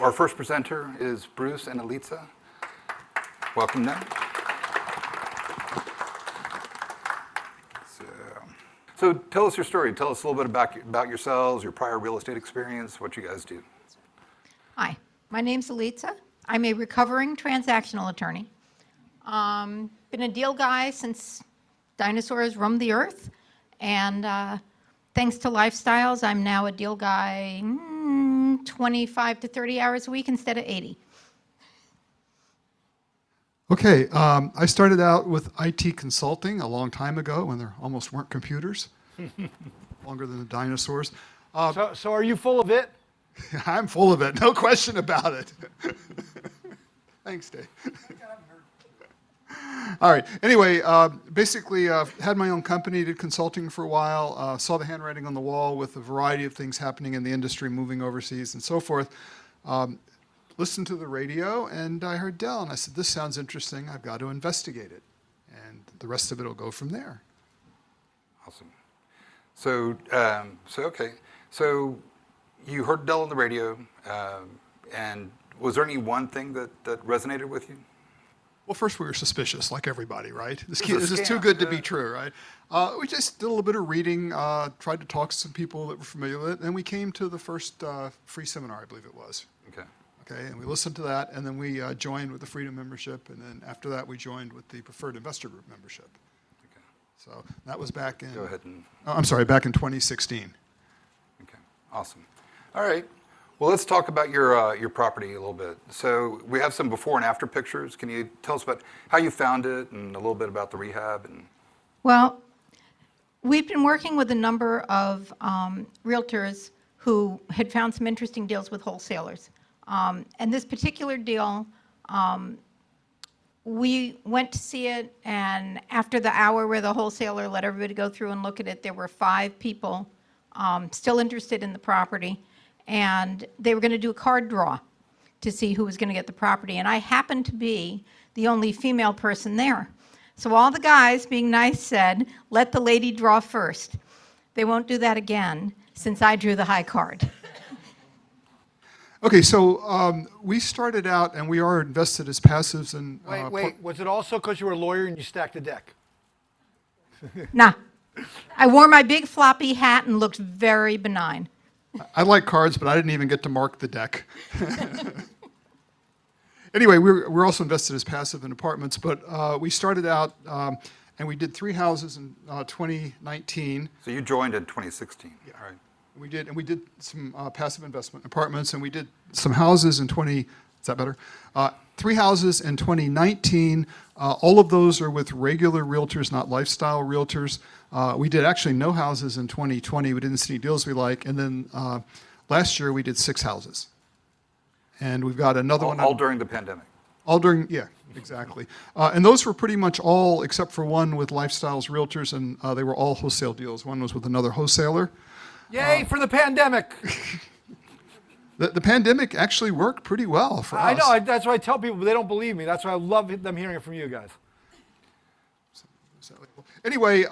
our first presenter is Bruce and Elitza. Welcome them. So tell us your story. Tell us a little bit about yourselves, your prior real estate experience, what you guys do. Hi, my name's Elitza. I'm a recovering transactional attorney. Been a deal guy since dinosaurs roamed the earth, and thanks to lifestyles, I'm now a deal guy 25 to 30 hours a week instead of 80. Okay, I started out with IT consulting a long time ago when there almost weren't computers, longer than the dinosaurs. So are you full of it? I'm full of it, no question about it. Thanks, Dave. All right, anyway, basically had my own company, did consulting for a while, saw the handwriting on the wall with a variety of things happening in the industry, moving overseas and so forth. Listened to the radio, and I heard Dell, and I said, this sounds interesting, I've got to investigate it. And the rest of it will go from there. Awesome. So, so you heard Dell on the radio, and was there any one thing that resonated with you? Well, first we were suspicious, like everybody, right? This is too good to be true, right? We just did a little bit of reading, tried to talk to some people that were familiar with it, and we came to the first free seminar, I believe it was. Okay, and we listened to that, and then we joined with the Freedom membership, and then after that we joined with the Preferred Investor Group membership. Okay. So that was back in... Go ahead and... I'm sorry, back in 2016. Okay, awesome. All right. Well, let's talk about your property a little bit. So we have some before and after pictures. Can you tell us about how you found it and a little bit about the rehab? Well, we've been working with a number of realtors who had found some interesting deals with wholesalers. And this particular deal, we went to see it, and after the hour where the wholesaler let everybody go through and look at it, there were 5 people still interested in the property, and they were going to do a card draw to see who was going to get the property. And I happened to be the only female person there. So all the guys, being nice, said, let the lady draw first. They won't do that again since I drew the high card. Okay, so we started out, and we are invested as passives. And wait. Was it also because you were a lawyer and you stacked the deck? Nah. I wore my big floppy hat and looked very benign. I like cards, but I didn't even get to mark the deck. Anyway, we're also invested as passive in apartments, but we started out, and we did 3 houses in 2019. So you joined in 2016. Yeah. All right. We did some passive investment apartments, and we did some houses in 3 houses in 2019. All of those are with regular realtors, not lifestyle realtors. We did actually no houses in 2020. We didn't see any deals we like. And then last year we did 6 houses. And we've got another one. All during the pandemic. All during, yeah, exactly. And those were pretty much all, except for one with lifestyles realtors, and they were all wholesale deals. One was with another wholesaler. Yay for the pandemic. The pandemic actually worked pretty well for us. I know, that's why I tell people, but they don't believe me. That's why I love them hearing it from you guys. Anyway,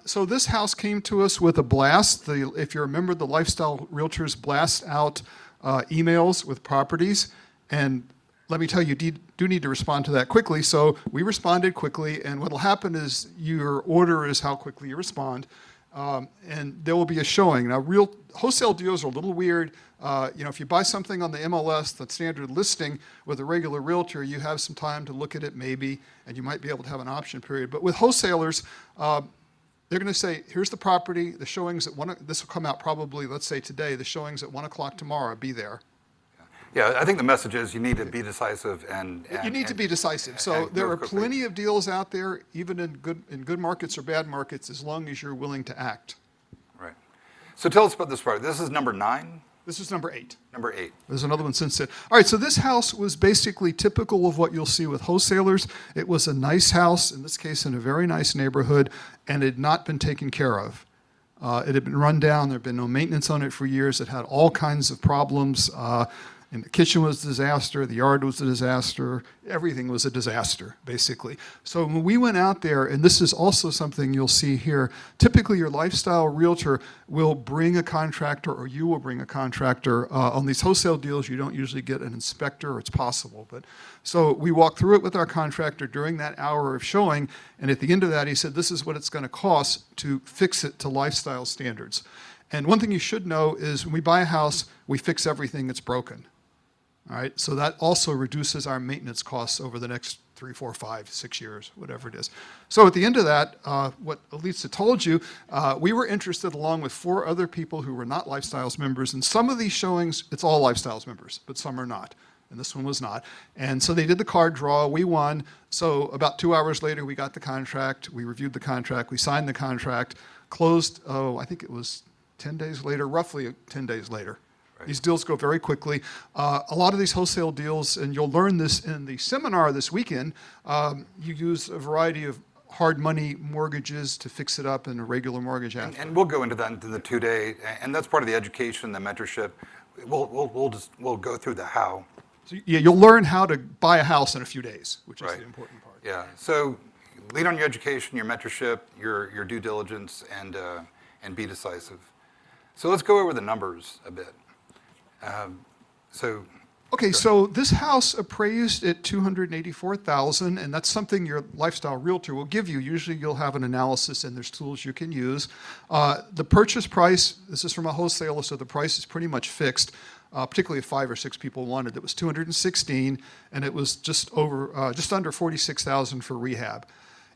so this house came to us with a blast. If you remember, the lifestyle realtors blast out emails with properties, and let me tell you, you do need to respond to that quickly. So we responded quickly, and what will happen is your order is how quickly you respond. And there will be a showing. Now, real wholesale deals are a little weird. If you buy something on the MLS, the standard listing, with a regular realtor, you have some time to look at it maybe, and you might be able to have an option period. But with wholesalers, they're going to say, here's the property, the showings at this will come out probably, let's say today, the showings at 1 o'clock tomorrow, be there. Yeah, I think the message is you need to be decisive and you need to be decisive. So there are plenty of deals out there, even in good markets or bad markets, as long as you're willing to act. Right. So tell us about this part. This is number 9? This is number 8. Number 8. There's another one since then. All right, so this house was basically typical of what you'll see with wholesalers. It was a nice house, in this case in a very nice neighborhood, and it had not been taken care of. It had been run down. There had been no maintenance on it for years. It had all kinds of problems. And the kitchen was a disaster, the yard was a disaster, everything was a disaster, basically. So when we went out there, and this is also something you'll see here, typically your lifestyle realtor will bring a contractor, or you will bring a contractor. On these wholesale deals, you don't usually get an inspector, it's possible. But so we walked through it with our contractor during that hour of showing, and at the end of that, he said, this is what it's going to cost to fix it to lifestyle standards. And one thing you should know is when we buy a house, we fix everything that's broken. All right, so that also reduces our maintenance costs over the next 3, 4, 5, 6 years, whatever it is. So at the end of that, what Elitza told you, we were interested along with 4 other people who were not Lifestyles members. And some of these showings, it's all Lifestyles members, but some are not. And this one was not. And so they did the card draw, we won. So about 2 hours later, we got the contract, we reviewed the contract, we signed the contract, closed, I think it was 10 days later, roughly 10 days later. These deals go very quickly. A lot of these wholesale deals, and you'll learn this in the seminar this weekend, you use a variety of hard money mortgages to fix it up in a regular mortgage after. And we'll go into that in the 2-day, and that's part of the education, the mentorship. We'll go through the how. So, yeah, you'll learn how to buy a house in a few days, which is the important part. Yeah. So lead on your education, your mentorship, your due diligence, and be decisive. So let's go over the numbers a bit. Okay, so this house appraised at $284,000, and that's something your lifestyle realtor will give you. Usually you'll have an analysis and there's tools you can use. The purchase price, this is from a wholesaler, so the price is pretty much fixed, particularly if 5 or 6 people wanted. It was $216,000, and it was just under $46,000 for rehab.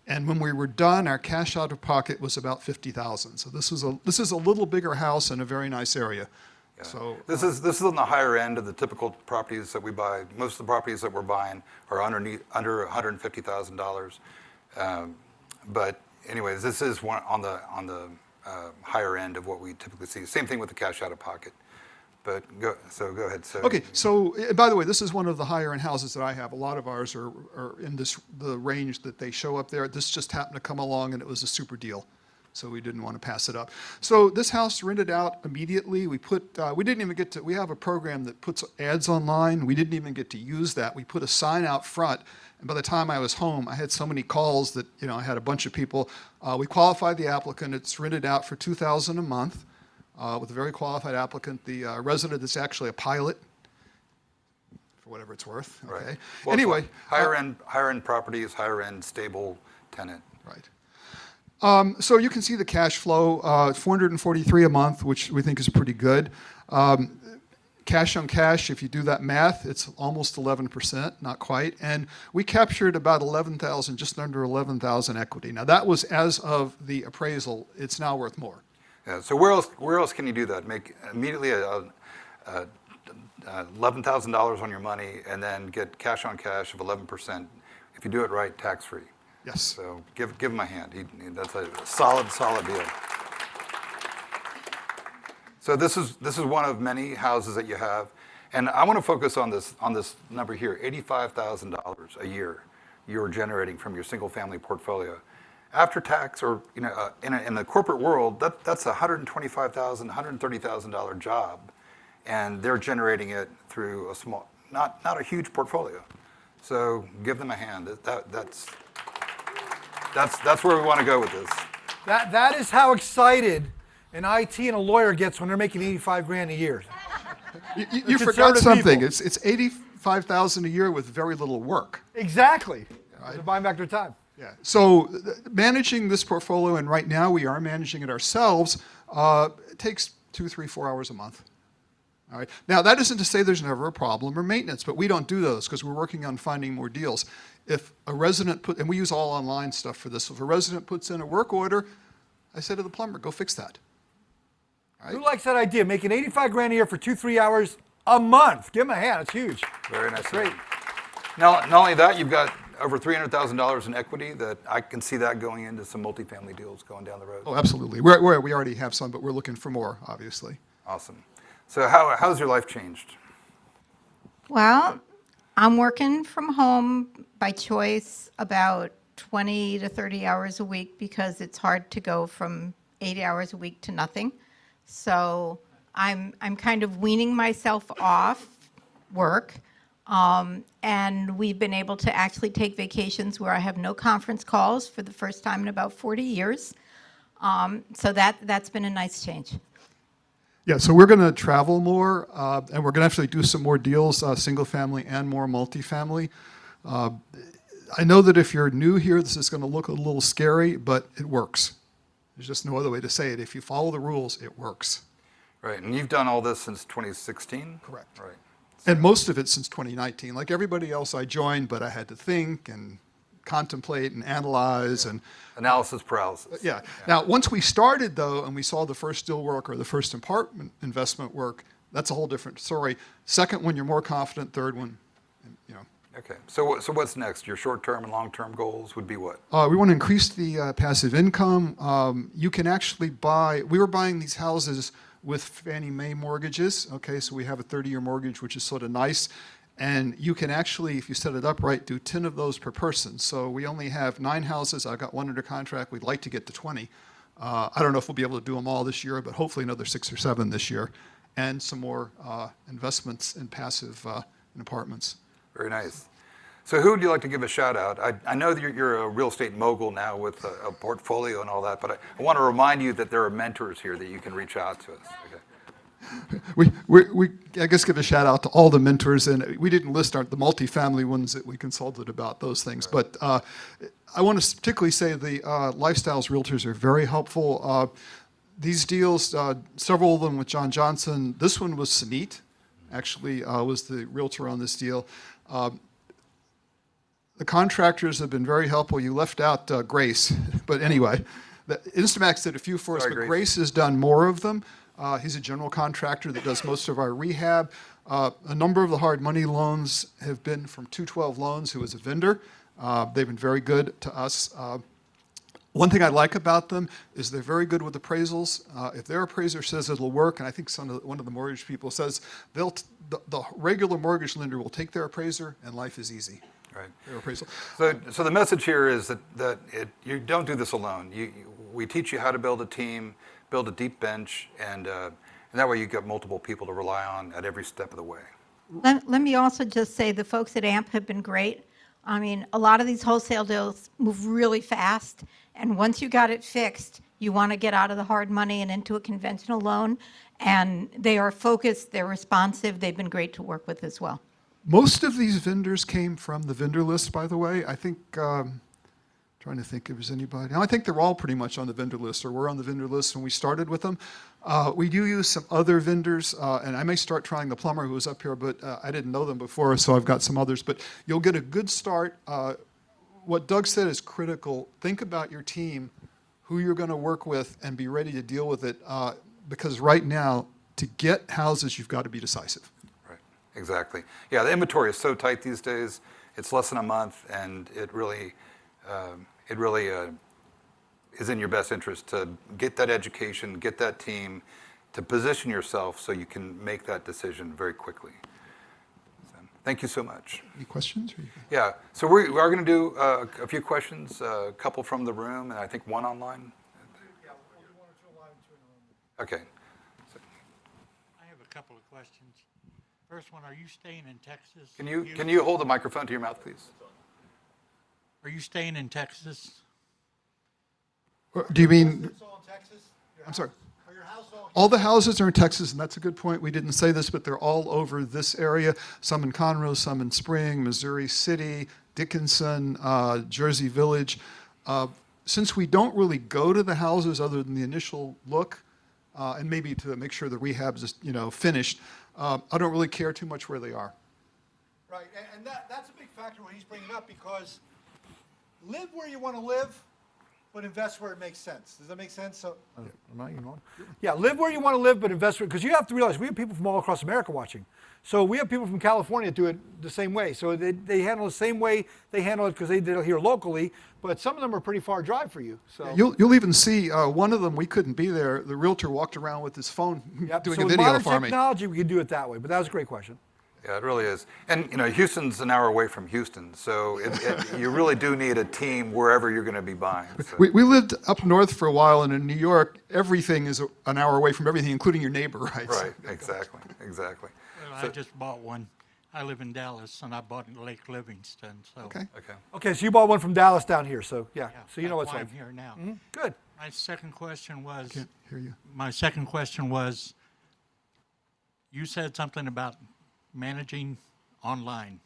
And when we were done, our cash out of pocket was about $50,000. So this is a little bigger house in a very nice area. Yeah. So this is on the higher end of the typical properties that we buy. Most of the properties that we're buying are under $150,000. But anyways, this is one on the higher end of what we typically see. Same thing with the cash out of pocket. But go ahead. So okay, so by the way, this is one of the higher end houses that I have. A lot of ours are in the range that they show up there. This just happened to come along, and it was a super deal. So we didn't want to pass it up. So this house rented out immediately. We didn't even get to, we have a program that puts ads online. We didn't even get to use that. We put a sign out front, and by the time I was home, I had so many calls that, I had a bunch of people. We qualified the applicant. It's rented out for $2,000 a month with a very qualified applicant. The resident is actually a pilot, for whatever it's worth. Okay. Right. Well, anyway. Higher end properties, higher end stable tenant. Right. So you can see the cash flow, $443 a month, which we think is pretty good. Cash on cash, if you do that math, it's almost 11%, not quite. And we captured about just under 11,000 equity. Now that was as of the appraisal. It's now worth more. Yeah. So where else can you do that? Make immediately $11,000 on your money, and then get cash on cash of 11%. If you do it right, tax free. Yes. So give him a hand. That's a solid deal. So this is one of many houses that you have, and I want to focus on this number here: $85,000 a year you're generating from your single family portfolio. After tax, or in the corporate world, that's a $125,000, $130,000 job, and they're generating it through a small, not a huge portfolio. So give them a hand. That's where we want to go with this. That is how excited an IT and a lawyer gets when they're making $85,000 a year. You forgot something. It's $85,000 a year with very little work. Exactly. They're buying back their time. Yeah. So managing this portfolio, and right now we are managing it ourselves, it takes 2, 3, 4 hours a month. All right. Now that isn't to say there's never a problem or maintenance, but we don't do those because we're working on finding more deals. If a resident and we use all online stuff for this, if a resident puts in a work order, I say to the plumber, go fix that. Right? Who likes that idea? Making $85,000 a year for 2, 3 hours a month. Give him a hand. It's huge. Very nice. Great. Now, not only that, you've got over $300,000 in equity that I can see that going into some multifamily deals going down the road. Oh, absolutely. We already have some, but we're looking for more, obviously. Awesome. So how's your life changed? Well, I'm working from home by choice about 20 to 30 hours a week because it's hard to go from 8 hours a week to nothing. So I'm kind of weaning myself off work. And we've been able to actually take vacations where I have no conference calls for the first time in about 40 years. So that's been a nice change. Yeah, so we're going to travel more, and we're going to actually do some more deals, single family and more multifamily. I know that if you're new here, this is going to look a little scary, but it works. There's just no other way to say it. If you follow the rules, it works. Right, and you've done all this since 2016? Correct. Right. And most of it since 2019. Like everybody else, I joined, but I had to think and contemplate and analyze and Analysis paralysis. yeah. Now, once we started though, and we saw the first deal work or the first apartment investment work, that's a whole different story. Second one, you're more confident. Third one, you know. Okay, so what's next? Your short-term and long-term goals would be what? We want to increase the passive income. You can actually buy. We were buying these houses with Fannie Mae mortgages. Okay, so we have a 30-year mortgage, which is sort of nice. And you can actually, if you set it up right, do 10 of those per person. So we only have 9 houses. I've got 1 under contract. We'd like to get to 20. I don't know if we'll be able to do them all this year, but hopefully another 6 or 7 this year. And some more investments in passive in apartments. Very nice. So who would you like to give a shout out? I know that you're a real estate mogul now with a portfolio and all that, but I want to remind you that there are mentors here that you can reach out to us. Okay. We I guess give a shout out to all the mentors, and we didn't list the multifamily ones that we consulted about those things, but I want to particularly say the Lifestyles Realtors are very helpful. These deals, several of them with John Johnson. This one was Sunit, actually was the realtor on this deal. The contractors have been very helpful. You left out Grace, but anyway, Instamax did a few for us, Sorry, but Grace. Grace has done more of them. He's a general contractor that does most of our rehab. A number of the hard money loans have been from 212 Loans, who is a vendor. They've been very good to us. One thing I like about them is they're very good with appraisals. If their appraiser says it'll work, and I think one of the mortgage people says, the regular mortgage lender will take their appraiser, and life is easy. Right. Their appraisal. So the message here is that you don't do this alone. We teach you how to build a team, build a deep bench, and that way you get multiple people to rely on at every step of the way. Let me also just say the folks at AMP have been great. I mean, a lot of these wholesale deals move really fast, and once you got it fixed, you want to get out of the hard money and into a conventional loan, and they are focused, they're responsive, they've been great to work with as well. Most of these vendors came from the vendor list, by the way. I think, trying to think if there's anybody. I think they're all pretty much on the vendor list, or were on the vendor list when we started with them. We do use some other vendors, and I may start trying the plumber who was up here, but I didn't know them before, so I've got some others. But you'll get a good start. What Doug said is critical. Think about your team, who you're going to work with, and be ready to deal with it. Because right now, to get houses, you've got to be decisive. Right. Exactly. Yeah, the inventory is so tight these days. It's less than a month, and it really is in your best interest to get that education, get that team, to position yourself so you can make that decision very quickly. So, thank you so much. Any questions? Yeah, so we are going to do a few questions, a couple from the room, and I think one online. Yeah, one or two online and 2 in the room. Okay. I have a couple of questions. First one, are you staying in Texas? Can you hold the microphone to your mouth, please? Are you staying in Texas? Do you mean, It's all in Texas? I'm sorry. Are your house all? All the houses are in Texas, and that's a good point. We didn't say this, but they're all over this area. Some in Conroe, some in Spring, Missouri City, Dickinson, Jersey Village. Since we don't really go to the houses other than the initial look, and maybe to make sure the rehab is finished, I don't really care too much where they are. Right, and that's a big factor when he's bringing up, because live where you want to live, but invest where it makes sense. Does that make sense? So, Yeah, live where you want to live, but invest because you have to realize we have people from all across America watching. So we have people from California that do it the same way. So they handle it the same way they handle it because they did it here locally, but some of them are pretty far drive for you. So You'll even see one of them, we couldn't be there. The realtor walked around with his phone Yep. doing So a with video modern for me. technology, we can do it that way. But that was a great question. Yeah, it really is. And Houston's an hour away from Houston, so you really do need a team wherever you're going to be buying. So. We lived up north for a while, and in New York, everything is an hour away from everything, including your neighbor, right? Right, exactly. well, I just bought one. I live in Dallas, and I bought in Lake Livingston, so. Okay. Okay. Okay, so you bought one from Dallas down here, so yeah, Yeah, so you know that's what's why like. I'm here now. Good. My second question was, Can't hear you. you said something about managing online.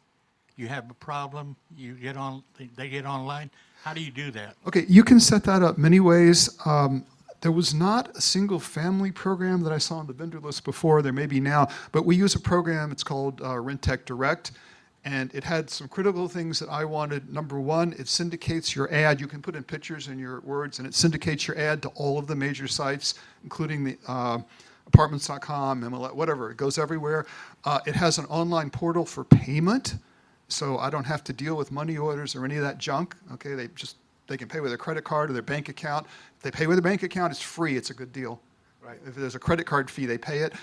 You have a problem, you get on, they get online. How do you do that? Okay, you can set that up many ways. There was not a single family program that I saw on the vendor list before. There may be now, but we use a program. It's called Rentec Direct, and it had some critical things that I wanted. Number one, it syndicates your ad. You can put in pictures and your words, and it syndicates your ad to all of the major sites, including the apartments.com, MLS, whatever. It goes everywhere. It has an online portal for payment, so I don't have to deal with money orders or any of that junk. Okay, they can pay with their credit card or their bank account. If they pay with a bank account, it's free. It's a good deal. Right. If there's a credit card fee, they pay it.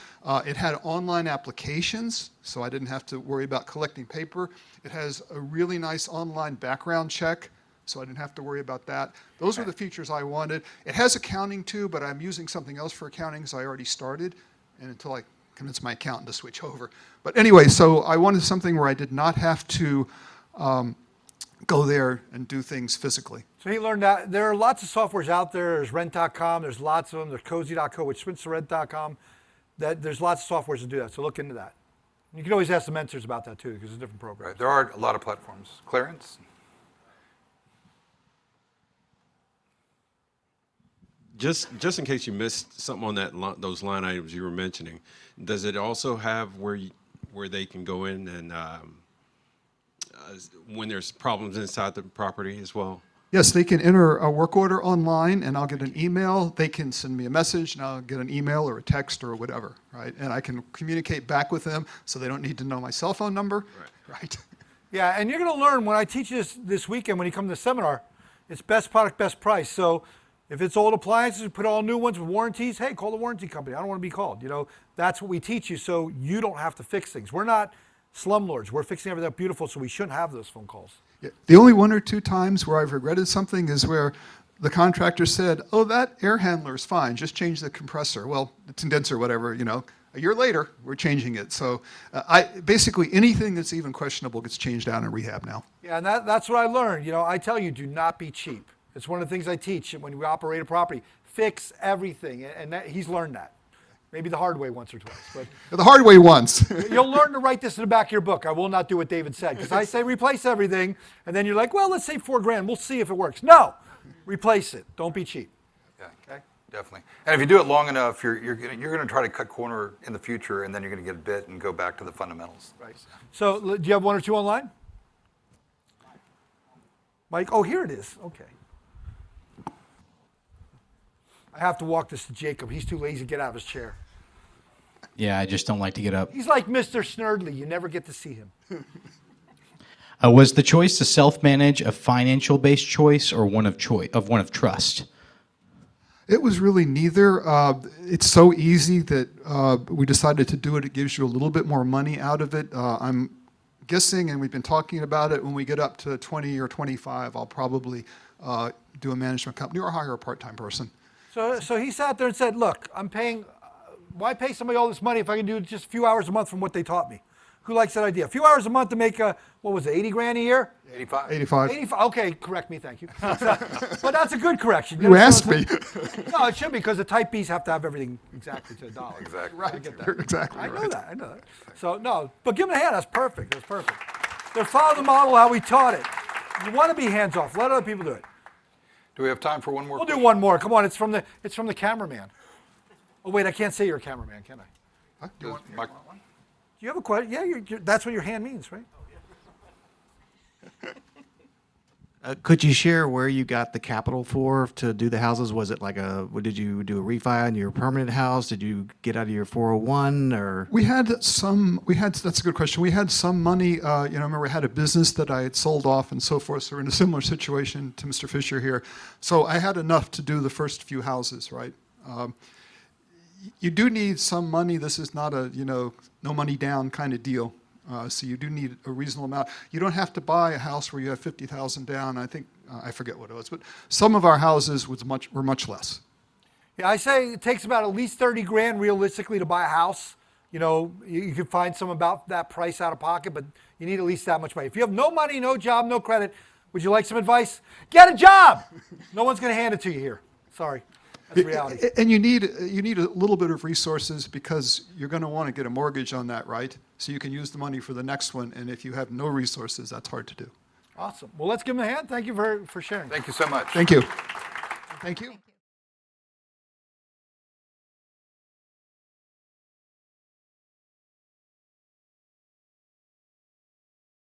It had online applications, so I didn't have to worry about collecting paper. It has a really nice online background check, so I didn't have to worry about that. Those were the features I wanted. It has accounting too, but I'm using something else for accounting, so I already started, and until I convince my accountant to switch over. But anyway, so I wanted something where I did not have to go there and do things physically. So he learned that there are lots of softwares out there. There's rent.com, there's lots of them. There's cozy.co, which switches to rent.com. There's lots of softwares to do that, so look into that. You can always ask the mentors about that too, because it's different programs. Right. There are a lot of platforms. Clarence? Just in case you missed something on those line items you were mentioning, does it also have where they can go in and when there's problems inside the property as well? Yes, they can enter a work order online, and I'll get an email. They can send me a message, and I'll get an email or a text or whatever, right? And I can communicate back with them, so they don't need to know my cell phone number, right? Yeah, and you're going to learn when I teach this weekend when you come to the seminar, it's best product, best price. So if it's old appliances, we put all new ones with warranties, hey, call the warranty company. I don't want to be called. You know, that's what we teach you so you don't have to fix things. We're not slumlords. We're fixing everything up beautiful, so we shouldn't have those phone calls. Yeah. The only one or two times where I've regretted something is where the contractor said, oh, that air handler is fine, just change the compressor. Well, the condenser, whatever, you know. A year later, we're changing it. So basically anything that's even questionable gets changed out in rehab now. Yeah, and that's what I learned. You know, I tell you, do not be cheap. It's one of the things I teach when we operate a property. Fix everything, and he's learned that. Maybe the hard way once or twice, but The hard way once. you'll learn to write this in the back of your book. I will not do what David said, because I say replace everything, and then you're like, well, let's save $4,000. We'll see if it works. No, replace it. Don't be cheap. Yeah, Okay. definitely. And if you do it long enough, you're going to try to cut corner in the future, and then you're going to get bit and go back to the fundamentals. Right. So do you have one or two online? Mike, oh, here it is. Okay. I have to walk this to Jacob. He's too lazy to get out of his chair. Yeah, I just don't like to get up. He's like Mr. Snerdley. You never get to see him. Was the choice to self-manage a financial-based choice or one of trust? It was really neither. It's so easy that we decided to do it. It gives you a little bit more money out of it. I'm guessing, and we've been talking about it, when we get up to 20 or 25, I'll probably do a management company or hire a part-time person. So he sat there and said, look, I'm paying, why pay somebody all this money if I can do just a few hours a month from what they taught me? Who likes that idea? A few hours a month to make, what was it, 80 grand a year? 85. 85. 85, okay, correct me, thank you. But that's a good correction. You asked me. No, it should be, because the type Bs have to have everything exactly to the dollar. Exactly. Right, I get that. you're exactly I right. know that, I know that. So, no, but give them a hand, that's perfect, that's perfect. They're following the model how we taught it. You want to be hands-off, let other people do it. Do we have time for one more We'll do question? one more, come on, it's from the cameraman. Oh, wait, I can't say you're a cameraman, can I? Huh? Does Mike- Do you have a question? Yeah, that's what your hand means, right? Could you share where you got the capital for to do the houses? Was it like did you do a refi on your permanent house? Did you get out of your 401 or? That's a good question. We had some money, remember I had a business that I had sold off and so forth, so we're in a similar situation to Mr. Fisher here. So I had enough to do the first few houses, right? You do need some money. This is not a, no money down kind of deal. So you do need a reasonable amount. You don't have to buy a house where you have $50,000 down. I think, I forget what it was, but some of our houses were much less. Yeah, I say it takes about at least 30 grand realistically to buy a house. You know, you can find some about that price out of pocket, but you need at least that much money. If you have no money, no job, no credit, would you like some advice? Get a job. No one's going to hand it to you here. Sorry. That's reality. And you need a little bit of resources because you're going to want to get a mortgage on that, right? So you can use the money for the next one. And if you have no resources, that's hard to do. Awesome. Well, let's give them a hand. Thank you for sharing. Thank you so much. Thank you. Thank you.